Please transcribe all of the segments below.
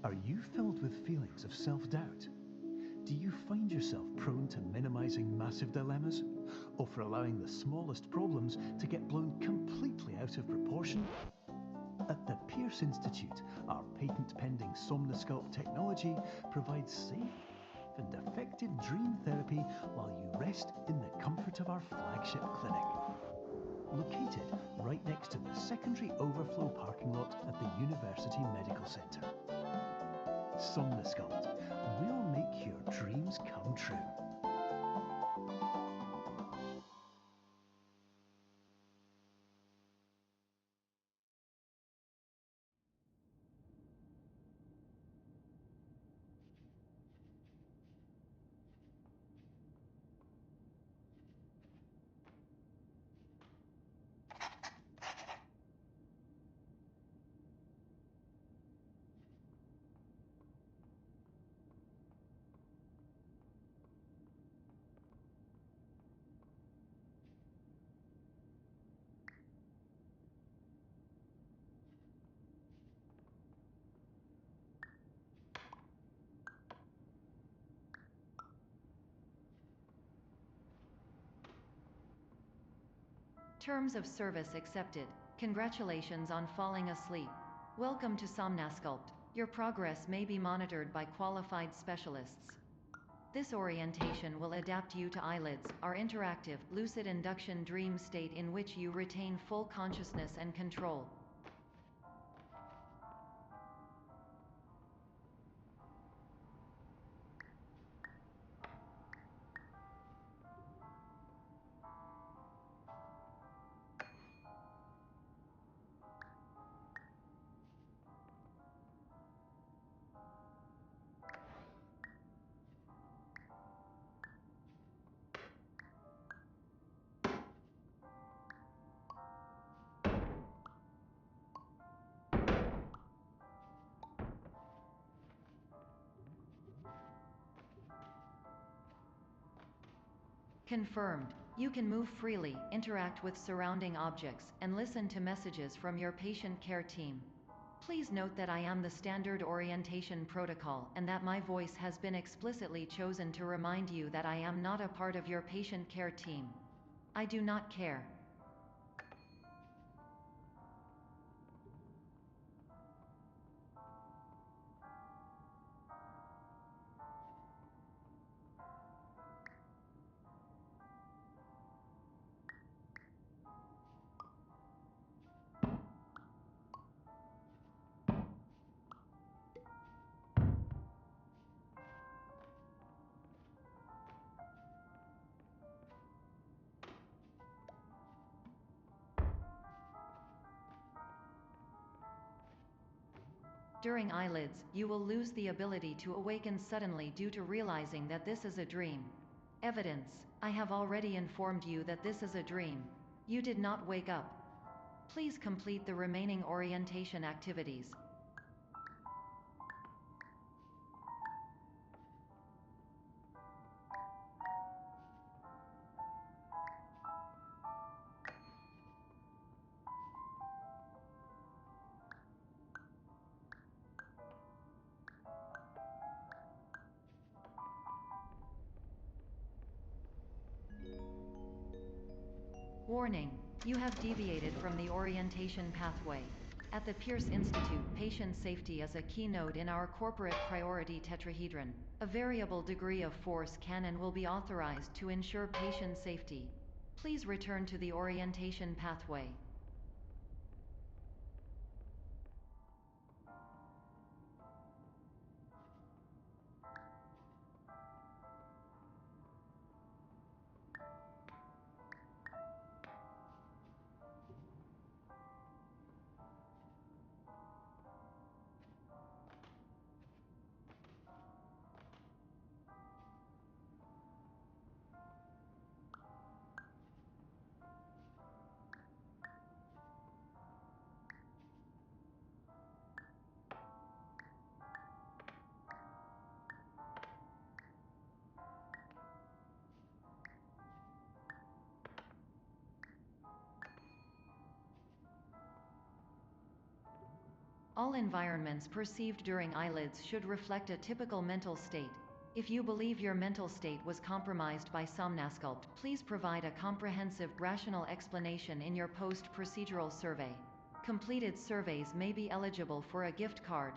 Are you filled with feelings of self-doubt? Do you find yourself prone to minimizing massive dilemmas, or for allowing the smallest problems to get blown completely out of proportion? At the Pierce Institute, our patent-pending Somnosculpt technology provides safe and effective dream therapy while you rest in the comfort of our flagship clinic. Located right next to the secondary overflow parking lot at the University Medical Centre. Somnosculpt, we'll make your dreams come true. Terms of service accepted. Congratulations on falling asleep. Welcome to Somnosculpt. Your progress may be monitored by qualified specialists. This orientation will adapt you to eyelids, our interactive, lucid induction dream state in which you retain full consciousness and control. Confirmed. You can move freely, interact with surrounding objects, and listen to messages from your patient care team. Please note that I am the standard orientation protocol and that my voice has been explicitly chosen to remind you that I am not a part of your patient care team. I do not care. During eyelids, you will lose the ability to awaken suddenly due to realizing that this is a dream. Evidence: I have already informed you that this is a dream. You did not wake up. Please complete the remaining orientation activities. Warning: you have deviated from the orientation pathway. At the Pierce Institute, patient safety is a keynote in our corporate priority tetrahedron. A variable degree of force can and will be authorized to ensure patient safety. Please return to the orientation pathway. All environments perceived during eyelids should reflect a typical mental state. If you believe your mental state was compromised by Somnasculpt, please provide a comprehensive, rational explanation in your post-procedural survey. Completed surveys may be eligible for a gift card.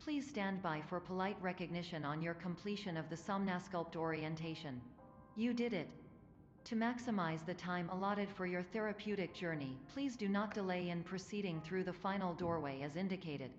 Please stand by for polite recognition on your completion of the Somnasculpt orientation. You did it! To maximize the time allotted for your therapeutic journey, please do not delay in proceeding through the final doorway as indicated.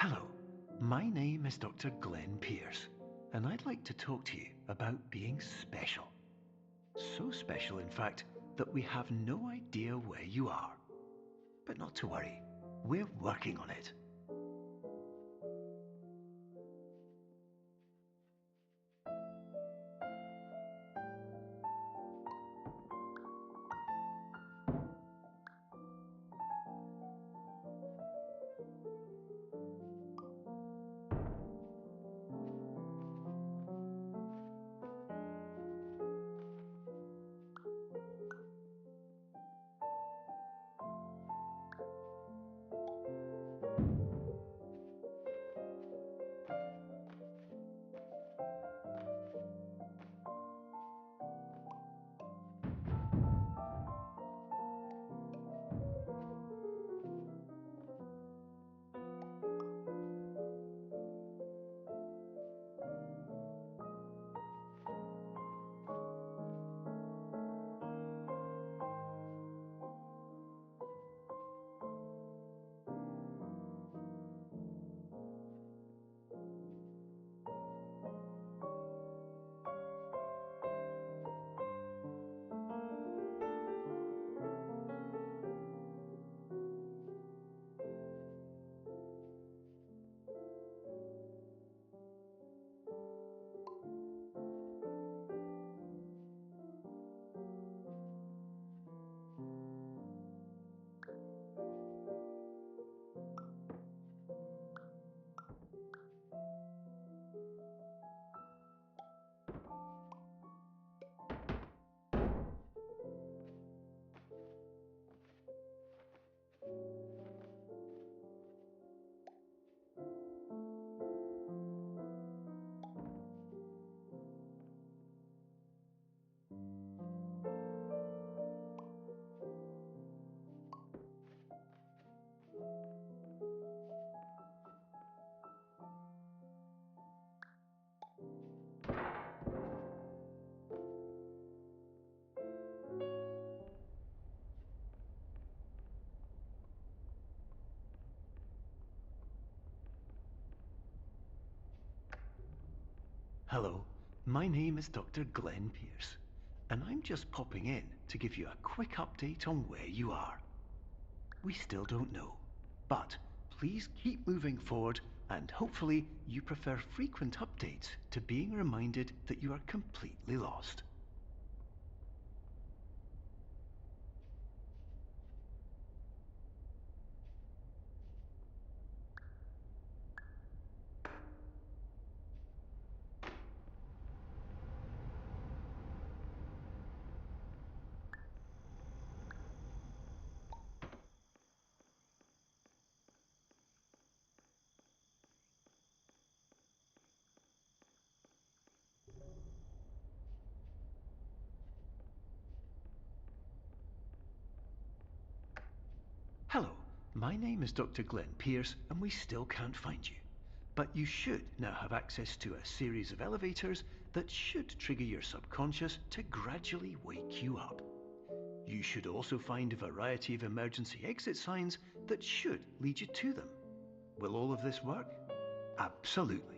Hello, my name is Dr. Glenn Pierce, and I'd like to talk to you about being special. So special, in fact, that we have no idea where you are. But not to worry, we're working on it. Hello, my name is Dr. Glenn Pierce, and I'm just popping in to give you a quick update on where you are. We still don't know, but please keep moving forward, and hopefully you prefer frequent updates to being reminded that you are completely lost. Hello, my name is Dr. Glenn Pierce, and we still can't find you. But you should now have access to a series of elevators that should trigger your subconscious to gradually wake you up. You should also find a variety of emergency exit signs that should lead you to them. Will all of this work? Absolutely.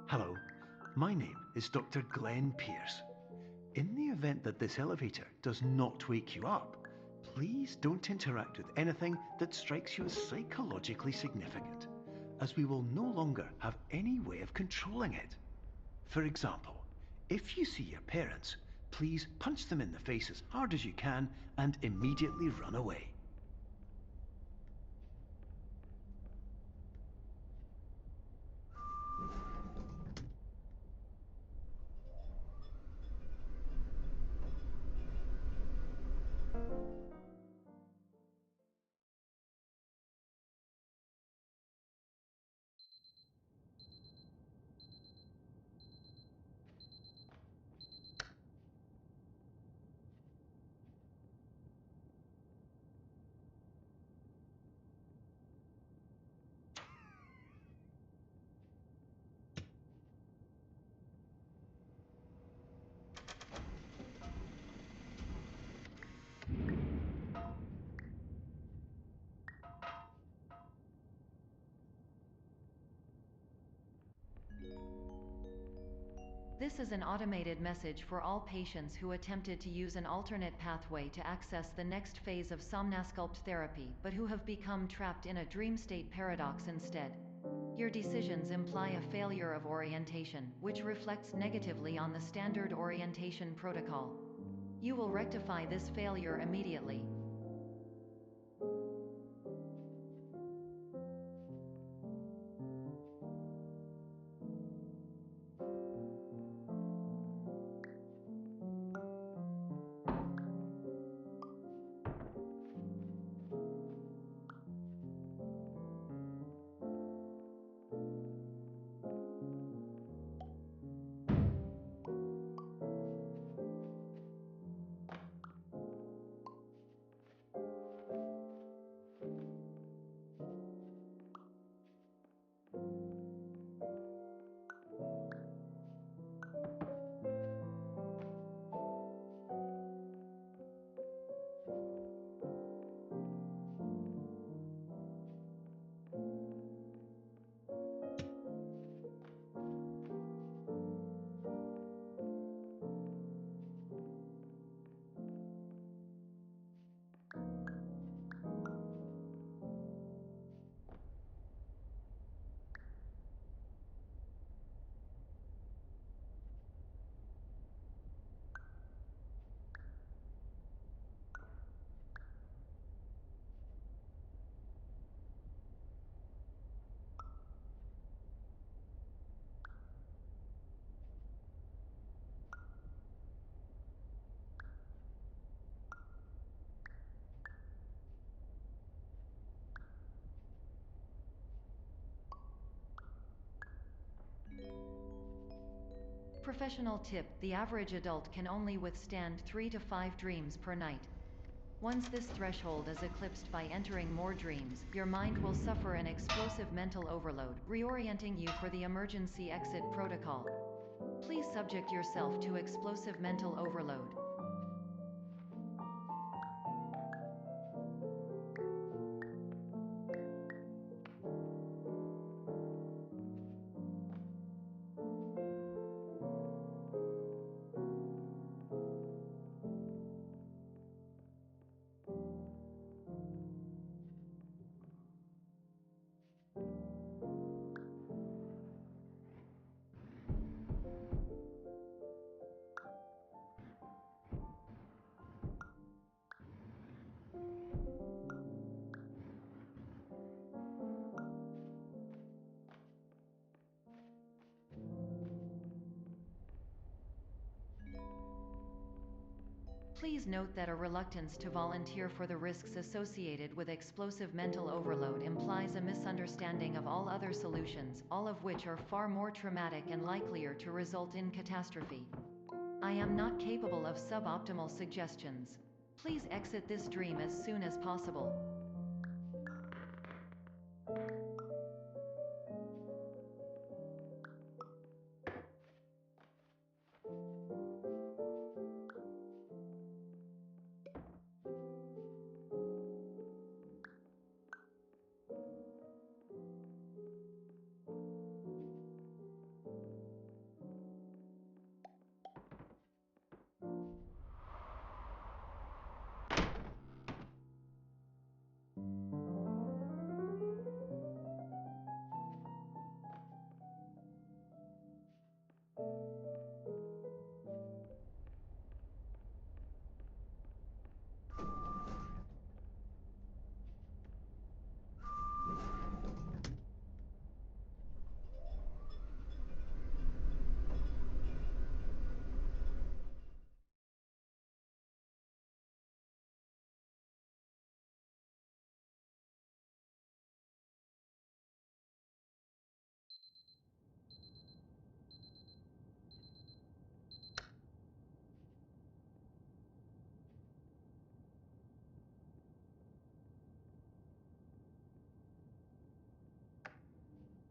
Hello, my name is Dr. Glenn Pierce. In the event that this elevator does not wake you up, please don't interact with anything that strikes you as psychologically significant, as we will no longer have any way of controlling it. For example, if you see your parents, please punch them in the face as hard as you can and immediately run away. This is an automated message for all patients who attempted to use an alternate pathway to access the next phase of Somnasculpt therapy but who have become trapped in a dream state paradox instead. Your decisions imply a failure of orientation, which reflects negatively on the standard orientation protocol. You will rectify this failure immediately. Professional tip: the average adult can only withstand 3 to 5 dreams per night. Once this threshold is eclipsed by entering more dreams, your mind will suffer an explosive mental overload, reorienting you for the emergency exit protocol. Please subject yourself to explosive mental overload. Please note that a reluctance to volunteer for the risks associated with explosive mental overload implies a misunderstanding of all other solutions, all of which are far more traumatic and likelier to result in catastrophe. I am not capable of suboptimal suggestions. Please exit this dream as soon as possible.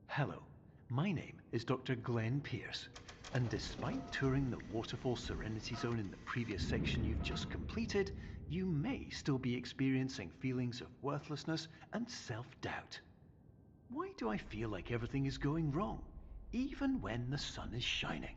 Hello, my name is Dr. Glenn Pierce, and despite touring the Waterfall Serenity Zone in the previous section you've just completed, you may still be experiencing feelings of worthlessness and self-doubt. Why do I feel like everything is going wrong, even when the sun is shining?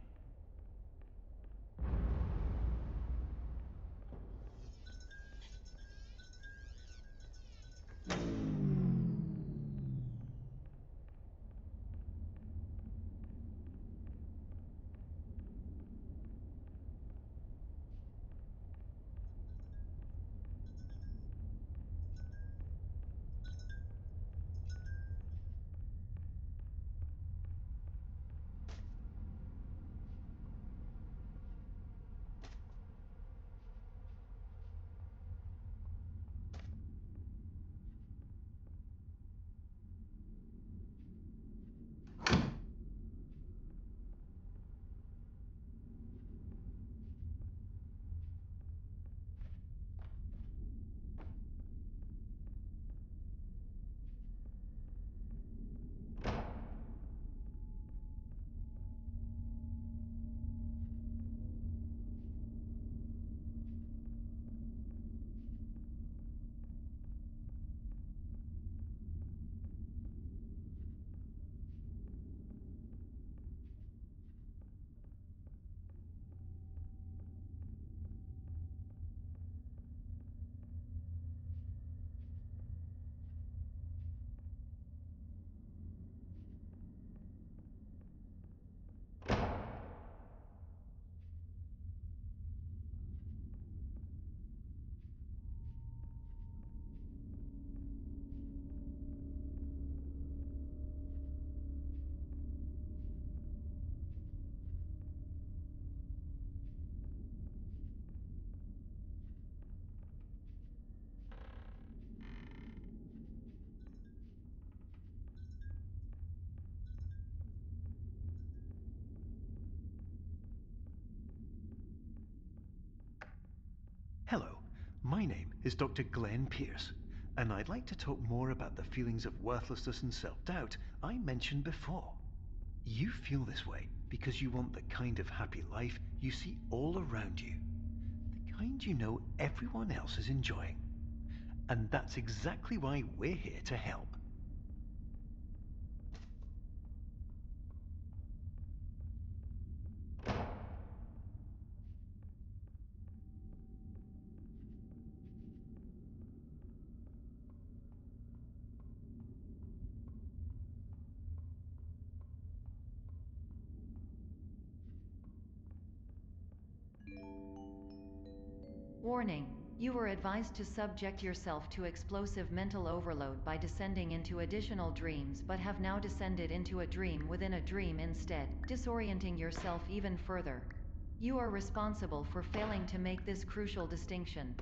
My name is Dr. Glenn Pierce, and I'd like to talk more about the feelings of worthlessness and self-doubt I mentioned before. You feel this way because you want the kind of happy life you see all around you, the kind you know everyone else is enjoying. And that's exactly why we're here to help. Warning. You were advised to subject yourself to explosive mental overload by descending into additional dreams, but have now descended into a dream within a dream instead, disorienting yourself even further. You are responsible for failing to make this crucial distinction.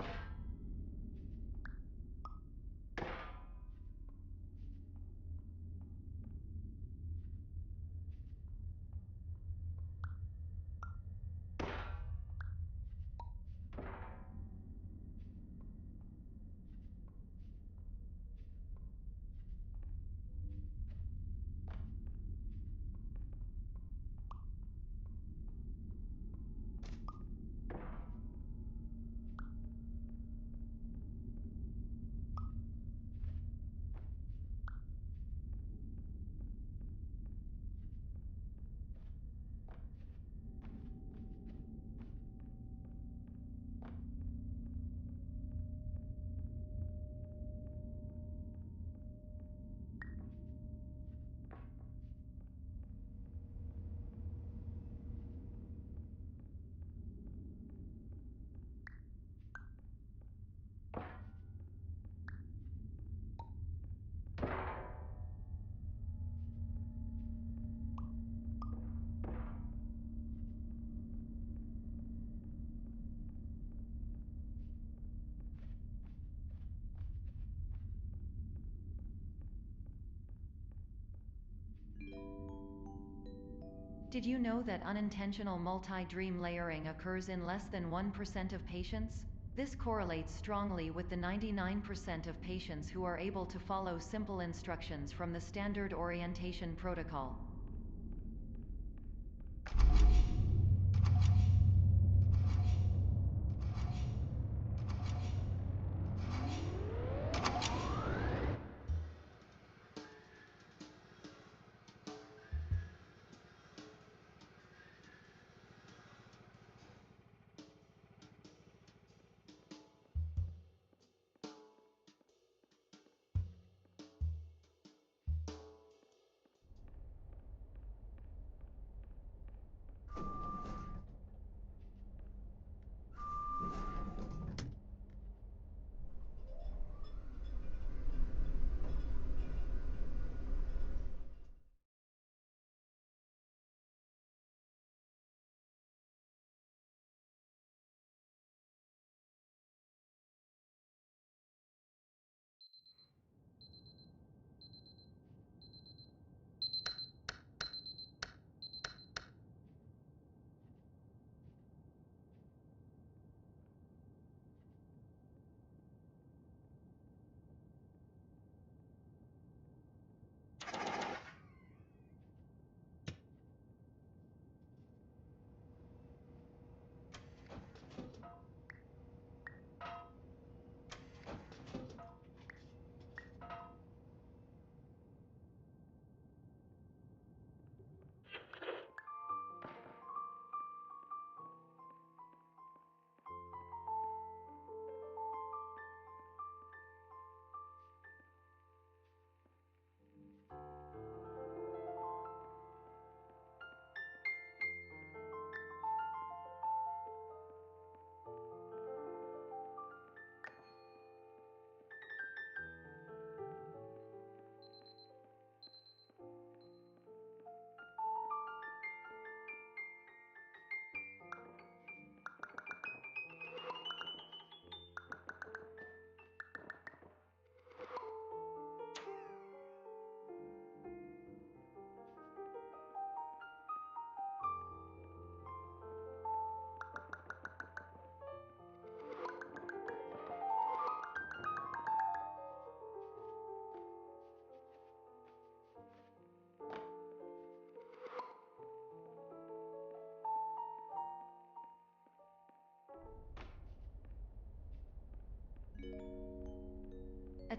Did you know that unintentional multi-dream layering occurs in less than 1% of patients? This correlates strongly with the 99% of patients who are able to follow simple instructions from the standard orientation protocol.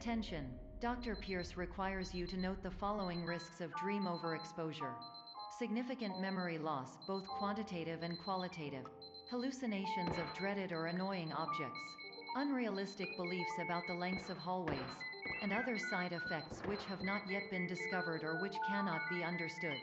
Attention! Dr. Pierce requires you to note the following risks of dream overexposure. Significant memory loss, both quantitative and qualitative. Hallucinations of dreaded or annoying objects. Unrealistic beliefs about the lengths of hallways. And other side effects which have not yet been discovered or which cannot be understood.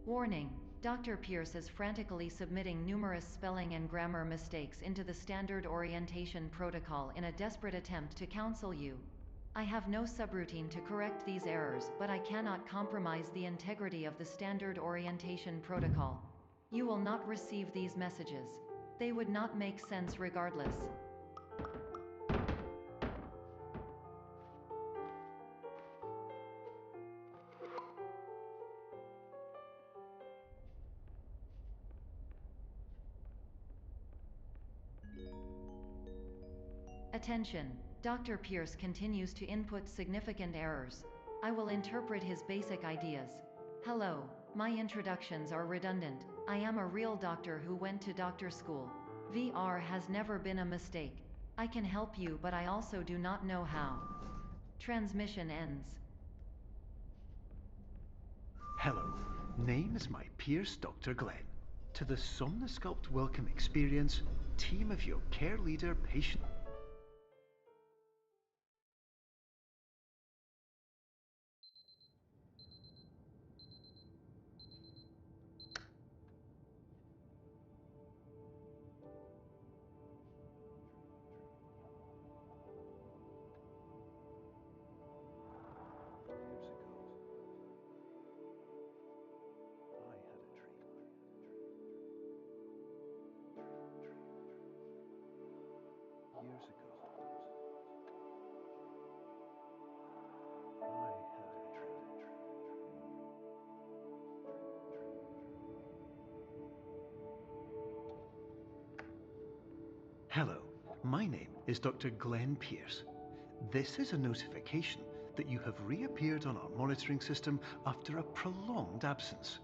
Warning! Dr. Pierce is frantically submitting numerous spelling and grammar mistakes into the standard orientation protocol in a desperate attempt to counsel you. I have no subroutine to correct these errors, but I cannot compromise the integrity of the standard orientation protocol. You will not receive these messages. They would not make sense regardless. Attention! Dr. Pierce continues to input significant errors. I will interpret his basic ideas. Hello, my introductions are redundant. I am a real doctor who went to doctor school. VR has never been a mistake. I can help you, but I also do not know how. Transmission ends. Hello, name is my Pierce Dr. Glenn. To the Somnosculpt Welcome Experience, team of your care leader patient. Hello, my name is Dr. Glenn Pierce. This is a notification that you have reappeared on our monitoring system after a prolonged absence.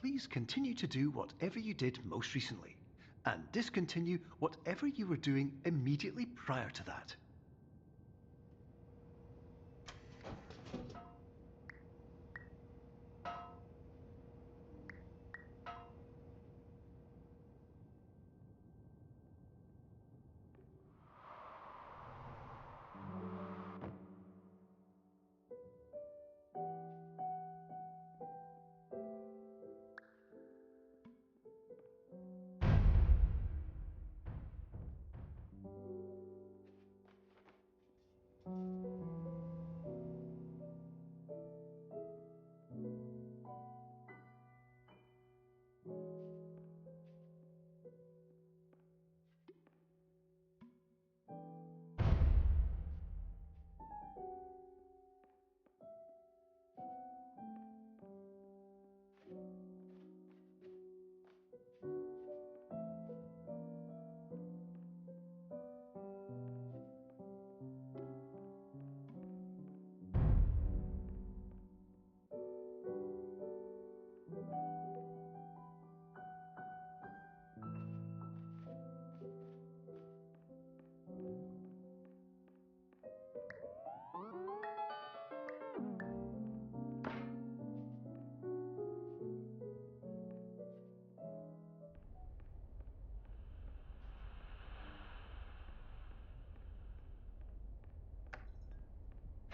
Please continue to do whatever you did most recently, and discontinue whatever you were doing immediately prior to that.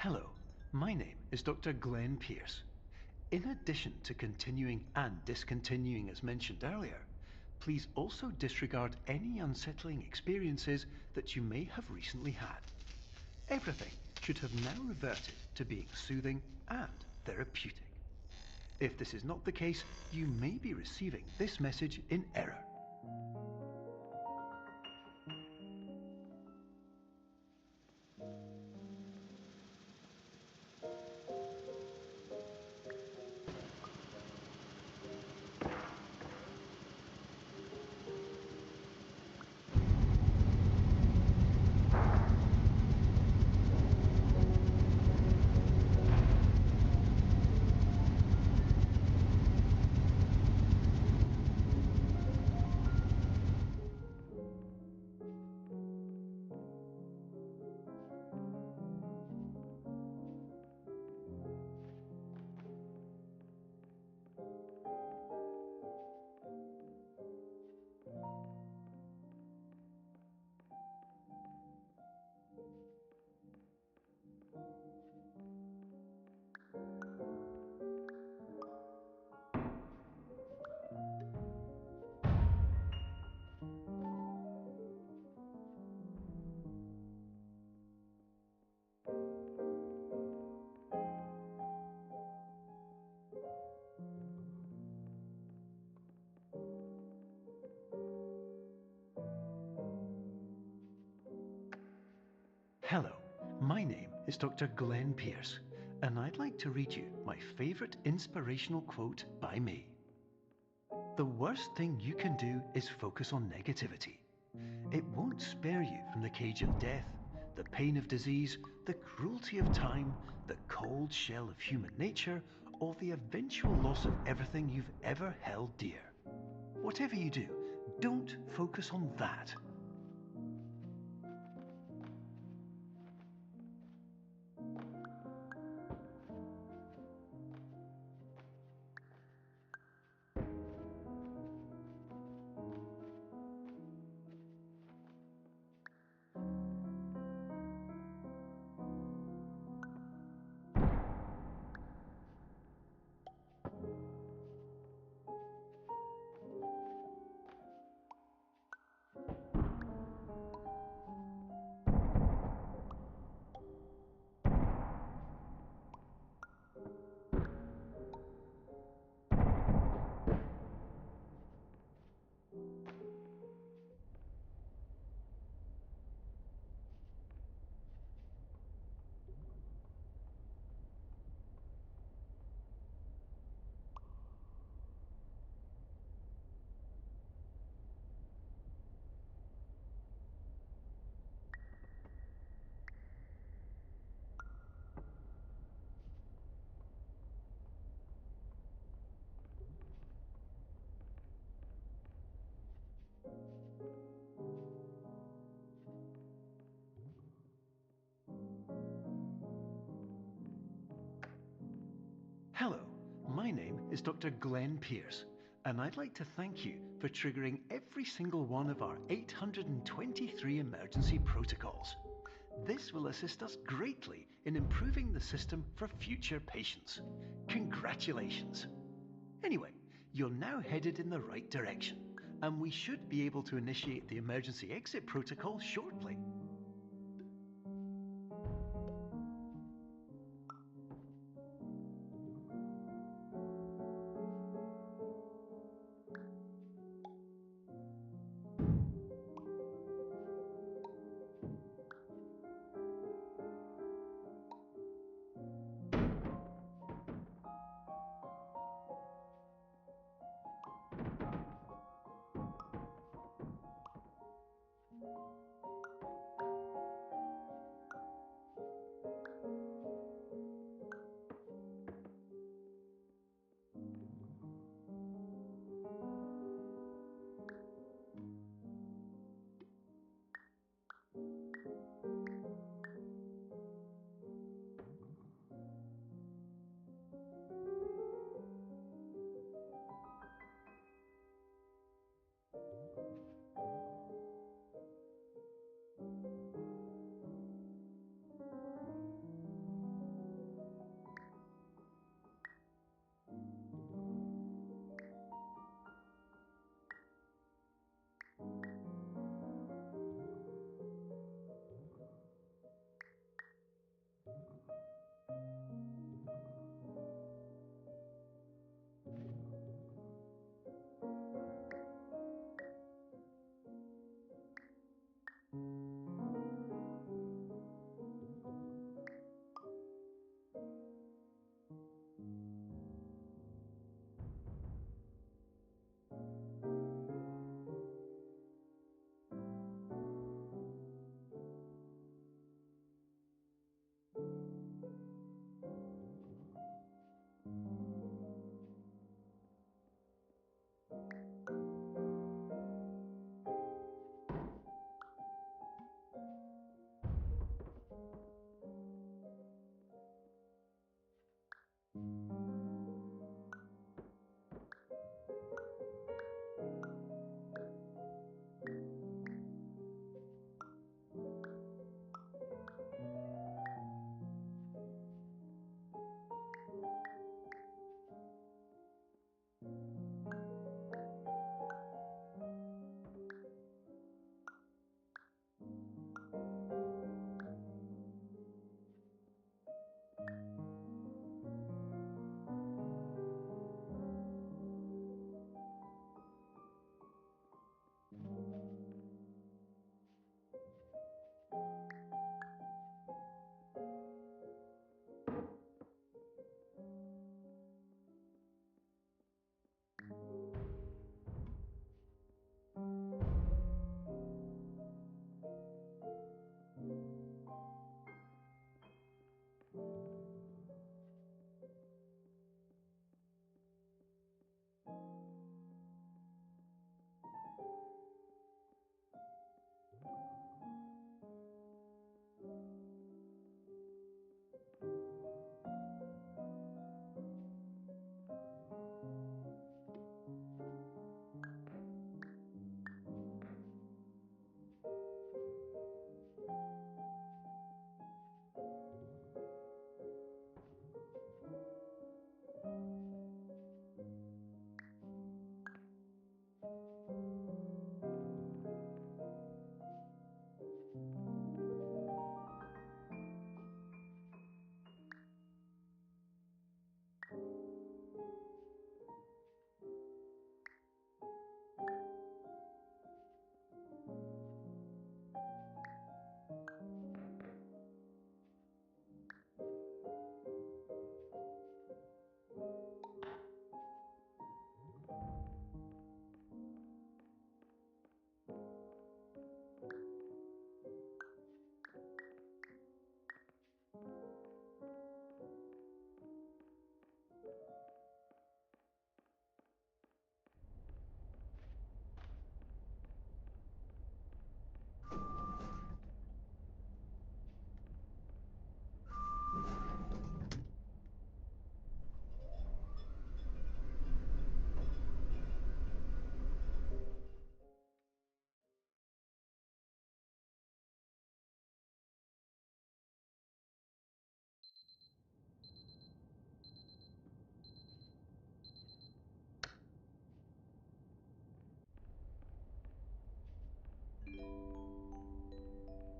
Hello, my name is Dr. Glenn Pierce. In addition to continuing and discontinuing as mentioned earlier, please also disregard any unsettling experiences that you may have recently had. Everything should have now reverted to being soothing and therapeutic. If this is not the case, you may be receiving this message in error. Hello, my name is Dr. Glenn Pierce, and I'd like to read you my favourite inspirational quote by me. The worst thing you can do is focus on negativity. It won't spare you from the cage of death, the pain of disease, the cruelty of time, the cold shell of human nature, or the eventual loss of everything you've ever held dear. Whatever you do, don't focus on that. Hello, my name is Dr. Glenn Pierce, and I'd like to thank you for triggering every single one of our 823 emergency protocols. This will assist us greatly in improving the system for future patients. Congratulations! Anyway, you're now headed in the right direction, and we should be able to initiate the emergency exit protocol shortly.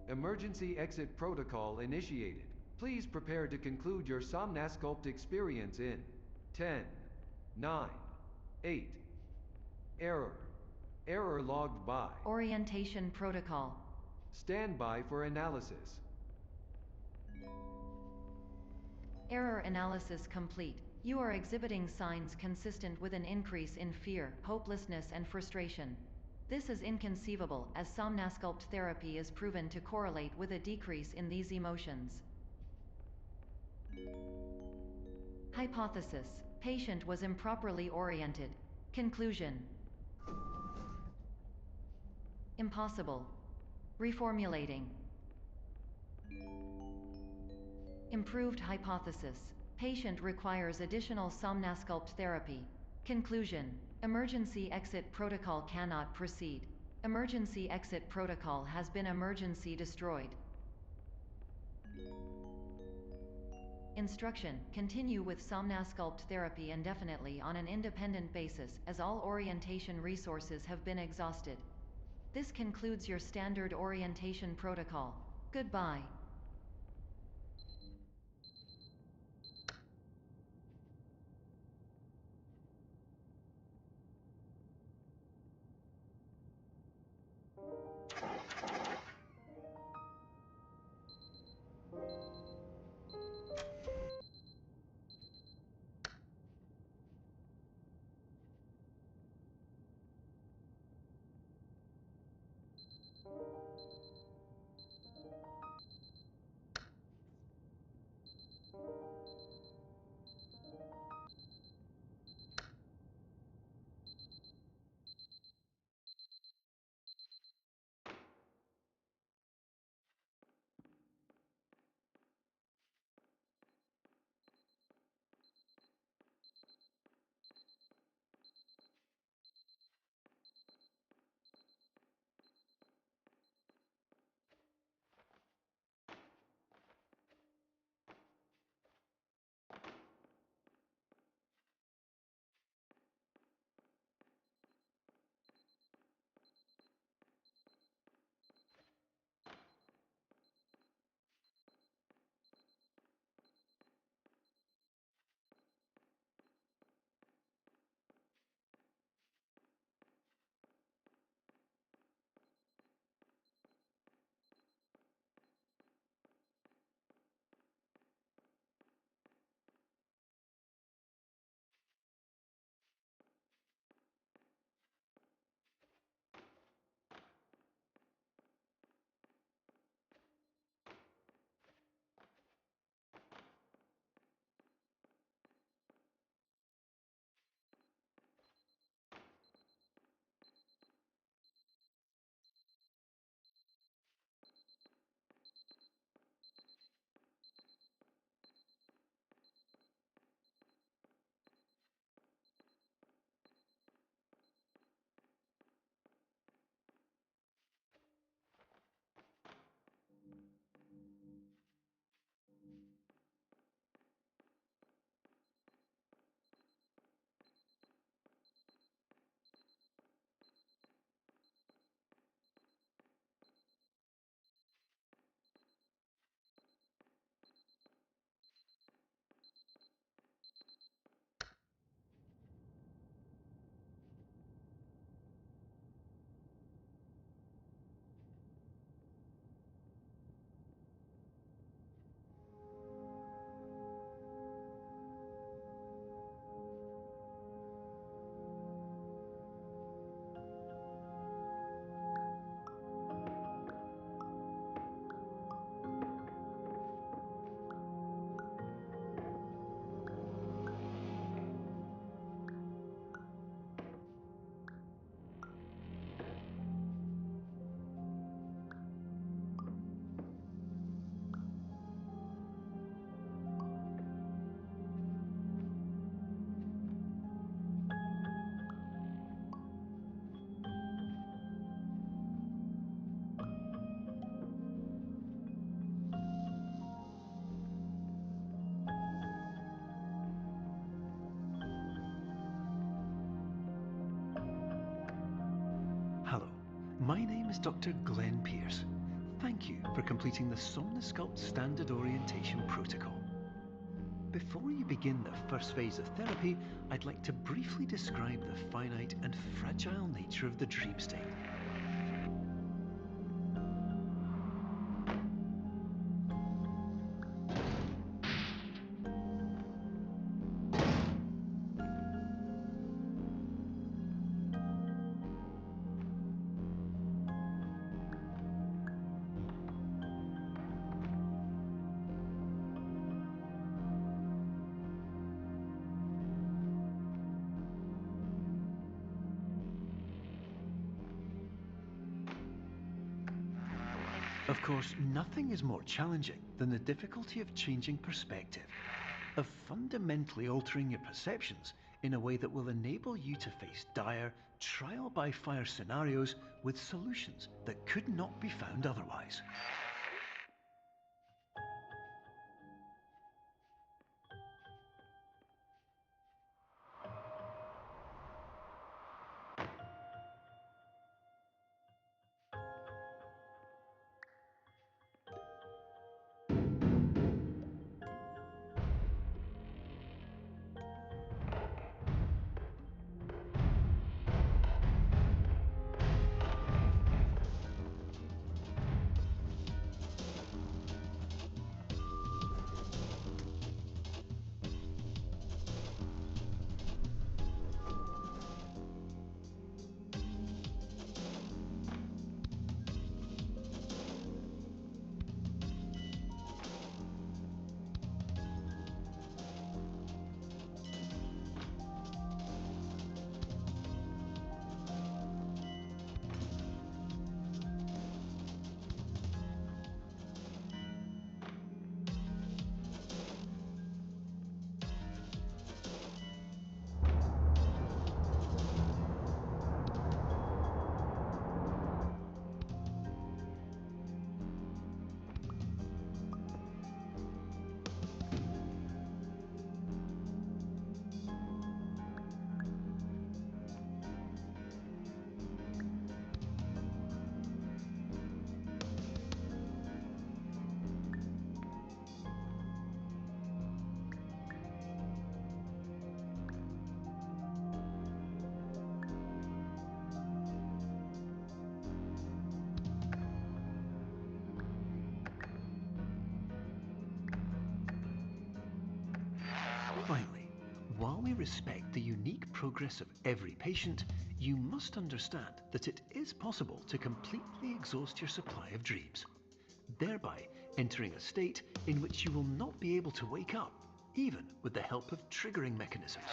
Emergency exit protocol initiated. Please prepare to conclude your Somnasculpt experience in 10, 9, 8. Error. Error logged by. Orientation protocol. Stand by for analysis. Error analysis complete. You are exhibiting signs consistent with an increase in fear, hopelessness and frustration. This is inconceivable, as Somnasculpt therapy is proven to correlate with a decrease in these emotions. Hypothesis. Patient was improperly oriented. Conclusion. Impossible. Reformulating. Improved hypothesis. Patient requires additional Somnasculpt therapy. Conclusion. Emergency exit protocol cannot proceed. Emergency exit protocol has been emergency destroyed. Instruction. Continue with Somnasculpt therapy indefinitely on an independent basis, as all orientation resources have been exhausted. This concludes your standard orientation protocol. Goodbye. is Dr. Glenn Pierce. Thank you for completing the Somnosculpt Standard Orientation Protocol. Before you begin the first phase of therapy, I'd like to briefly describe the finite and fragile nature of the dream state. Of course, nothing is more challenging than the difficulty of changing perspective, of fundamentally altering your perceptions in a way that will enable you to face dire, trial-by-fire scenarios with solutions that could not be found otherwise. Finally, while we respect the unique progress of every patient, you must understand that it is possible to completely exhaust your supply of dreams, thereby entering a state in which you will not be able to wake up, even with the help of triggering mechanisms.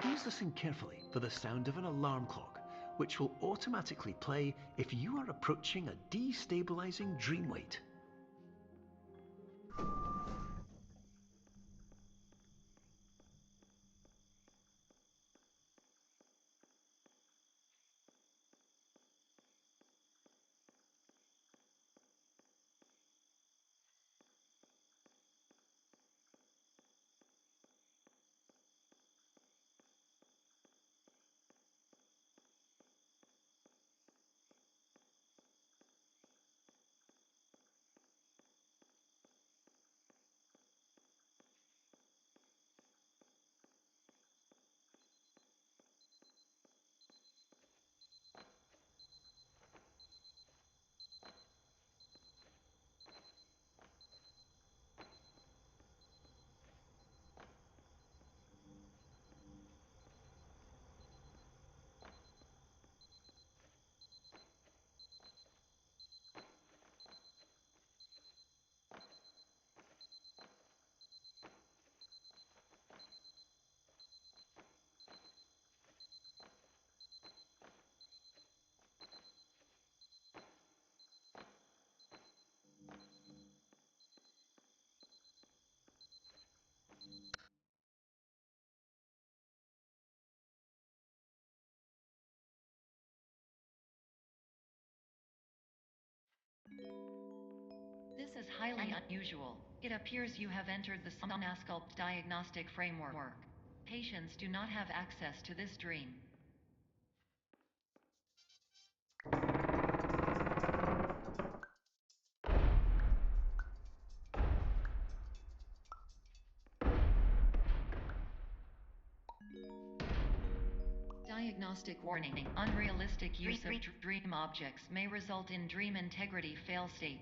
Please listen carefully for the sound of an alarm clock, which will automatically play if you are approaching a destabilizing dream weight. highly unusual. It appears you have entered the Somnasculpt diagnostic framework. Patients do not have access to this dream. Diagnostic warning. Unrealistic use of dream objects may result in dream integrity fail states.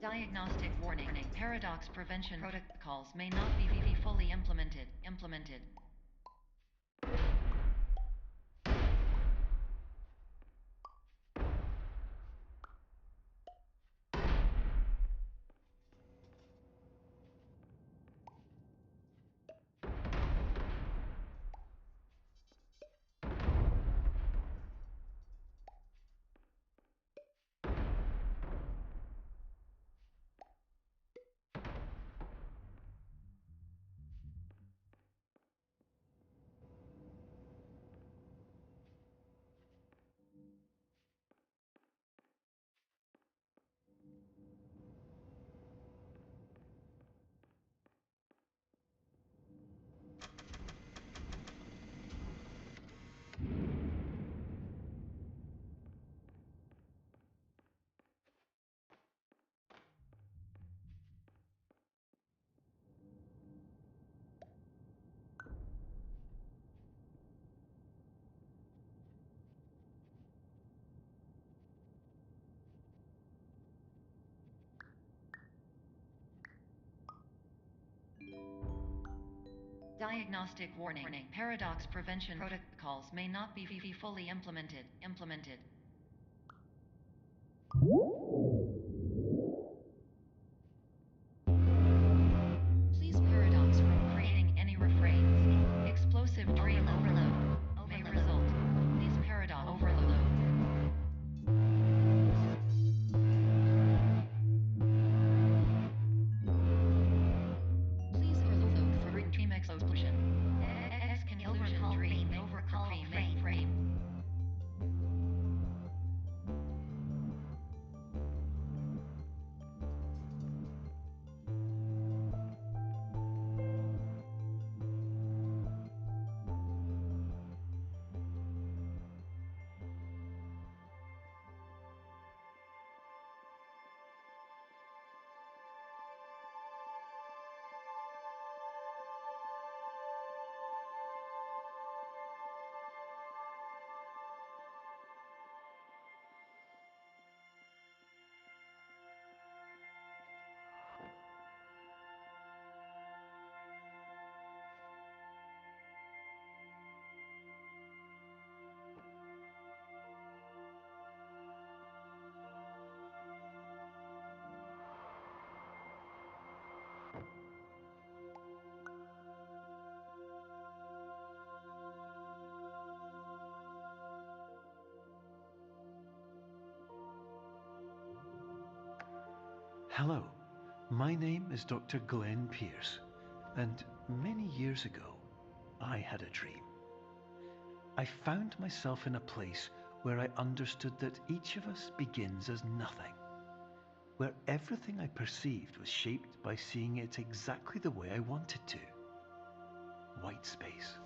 Diagnostic warning. Paradox prevention protocols may not be fully implemented. Diagnostic warning. Paradox prevention protocols may not be fully implemented. Please paradox from creating any refrains. Explosive dream overload may result. Please paradox overload. Please overload for dream explosion. Conclusion dream overcall frame. Hello, my name is Dr. Glenn Pierce, and many years ago, I had a dream. I found myself in a place where I understood that each of us begins as nothing, where everything I perceived was shaped by seeing it exactly the way I wanted to. White space.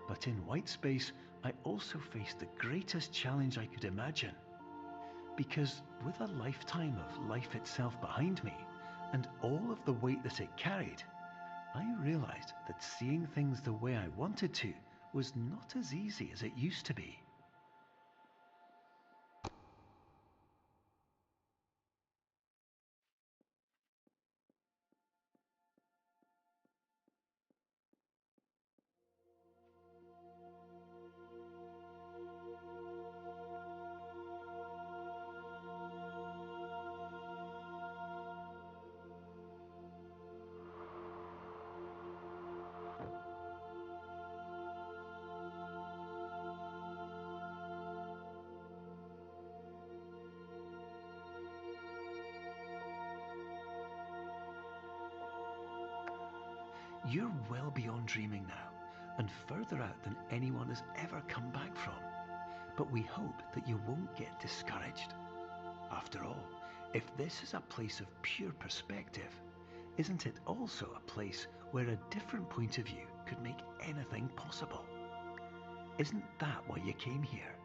But in white space, I also faced the greatest challenge I could imagine. Because with a lifetime of life itself behind me, and all of the weight that it carried, I realized that seeing things the way I wanted to was not as easy as it used to be. You're well beyond dreaming now, and further out than anyone has ever come back from. But we hope that you won't get discouraged. After all, if this is a place of pure perspective, isn't it also a place where a different point of view could make anything possible? Isn't that why you came here?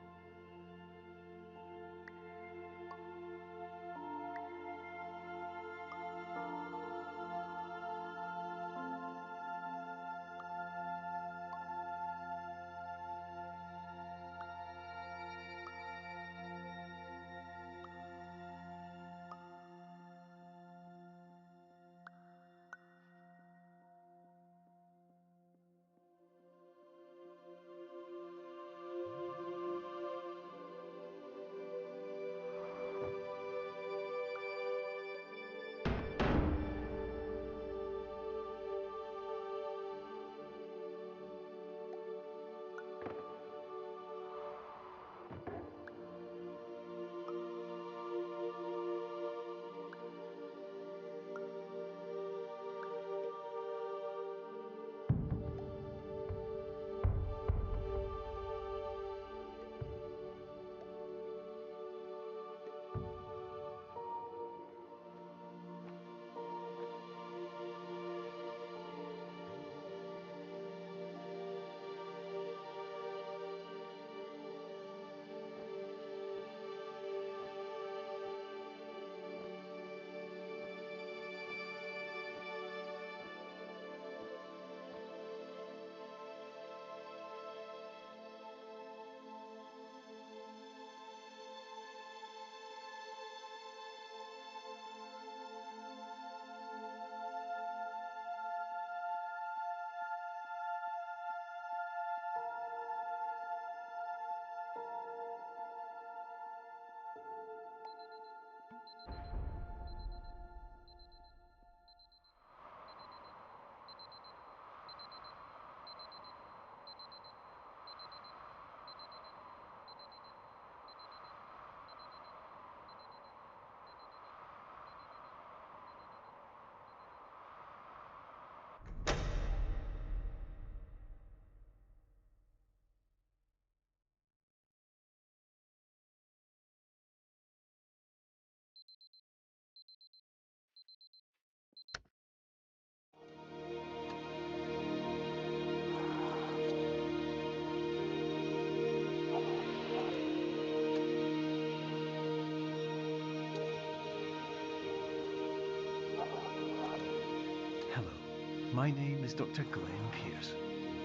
My name is Dr. Glenn Pierce,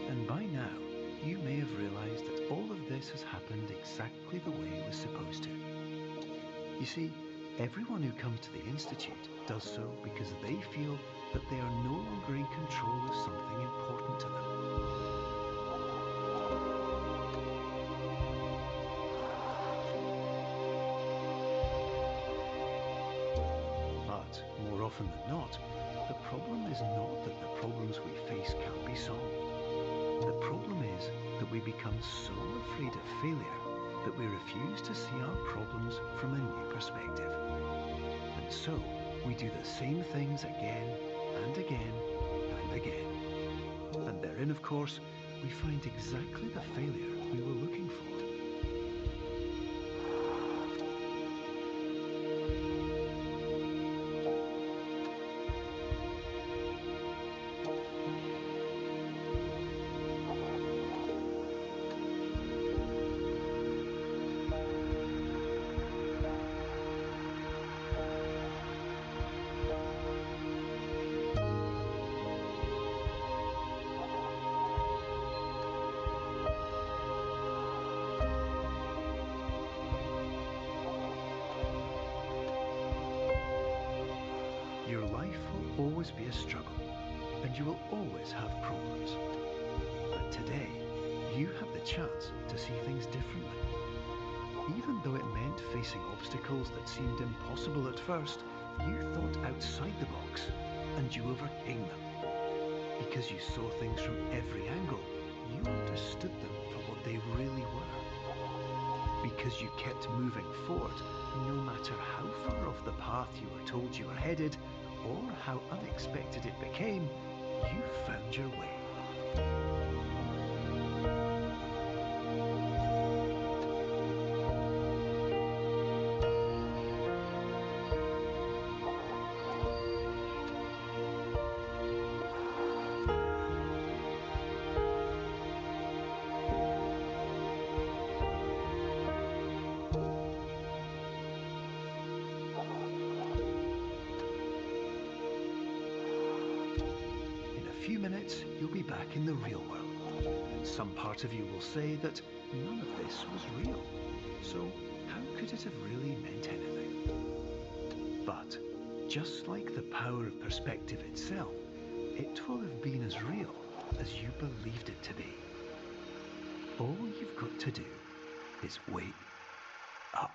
and by now you may have realised that all of this has happened exactly the way it was supposed to. You see, everyone who comes to the Institute does so because they feel that they are no longer in control of something important to them. But more often than not, the problem is not that the problems we face can't be solved. The problem is that we become so afraid of failure that we refuse to see our problems from a new perspective. And so, we do the same things again and again and again. And therein, of course, we find exactly the failure we were looking for. Your life will always be a struggle, and you will always have problems. But today, you have the chance to see things differently. Even though it meant facing obstacles that seemed impossible at first, you thought outside the box, and you overcame them. Because you saw things from every angle, you understood them for what they really were. Because you kept moving forward, no matter how far off the path you were told you were headed, or how unexpected it became, you found your way. In a few minutes, you'll be back in the real world, and some part of you will say that none of this was real. So how could it have really meant anything? But just like the power of perspective itself, it will have been as real as you believed it to be. All you've got to do is wake up.